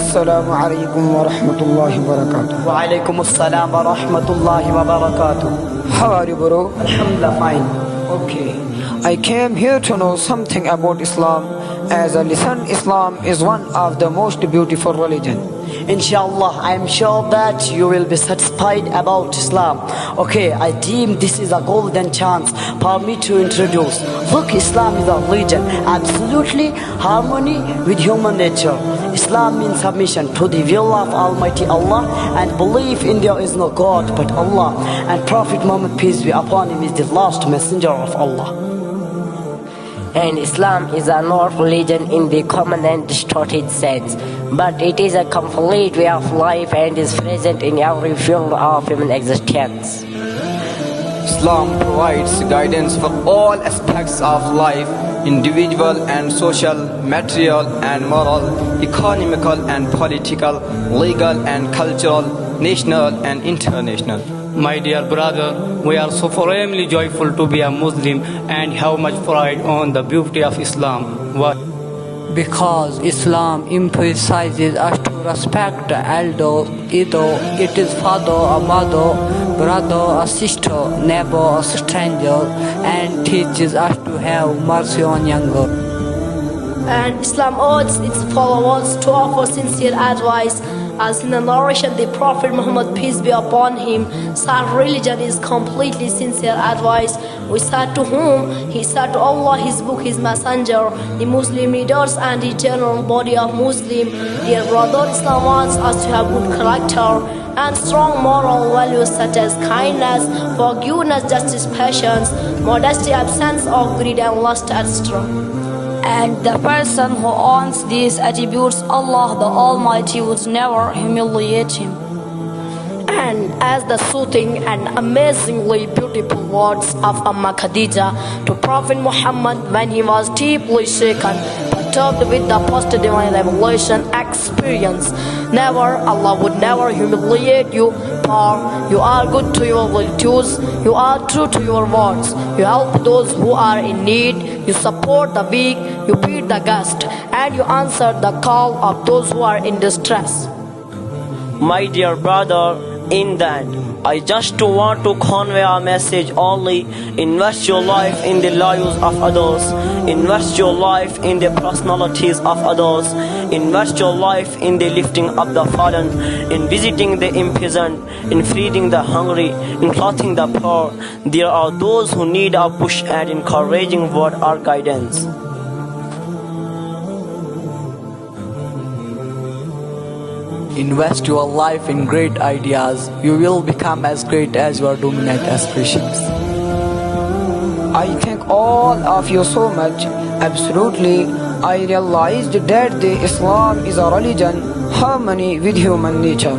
السلام علیکم ورحمۃ اللہ وبرکاتہ. وعلیکم السلام ورحمۃ اللہ وبرکاتہ. How are you, bro? Alhamdulillah, fine. Okay. I came here to know something about Islam. As I listen, Islam is one of the most beautiful religion. Inshallah, I am sure that you will be satisfied about Islam. Okay, I deem this is a golden chance for me to introduce. Look, Islam is a religion, absolutely harmony with human nature. Islam means submission to the will of Almighty Allah and belief in there is no God but Allah, and Prophet Muhammad, peace be upon him, is the last messenger of Allah. And Islam is a not religion in the common and distorted sense, but it is a complete way of life and is present in every field of human existence. Islam provides guidance for all aspects of life, individual and social, material and moral, economical and political, legal and cultural, national and international. My dear brother, we are so supremely joyful to be a Muslim and have much pride on the beauty of Islam. Why? Because Islam emphasizes us to respect the elder, either it is father or mother, brother or sister, neighbor or stranger, and teaches us to have mercy on younger. And Islam urges its followers to offer sincere advice. As in the narration, the Prophet Muhammad, peace be upon him, said religion is completely sincere advice. We said to whom? He said to Allah, His book, His messenger, the Muslim leaders and the general body of Muslim. Dear brother, Islam wants us to have good character and strong moral values such as kindness, forgiveness, justice, patience, modesty, absence of greed and lust, etc. And the person who owns these attributes, Allah the Almighty would never humiliate him. And as the soothing and amazingly beautiful words of Amma Khadija to Prophet Muhammad when he was deeply shaken, perturbed with the post-divine revelation experience, never, Allah would never humiliate you, for you are good to your relatives, you are true to your words, you help those who are in need, you support the weak, you feed the guest, and you answer the call of those who are in distress. My dear brother, in that, I just want to convey a message only. Invest your life in the lives of others. Invest your life in the personalities of others. Invest your life in the lifting up the fallen, in visiting the imprisoned, in feeding the hungry, in clothing the poor. There are those who need a push and encouraging word or guidance. Invest your life in great ideas. You will become as great as your dominant aspirations. I thank all of you so much. Absolutely, I realized that the Islam is a religion, harmony with human nature.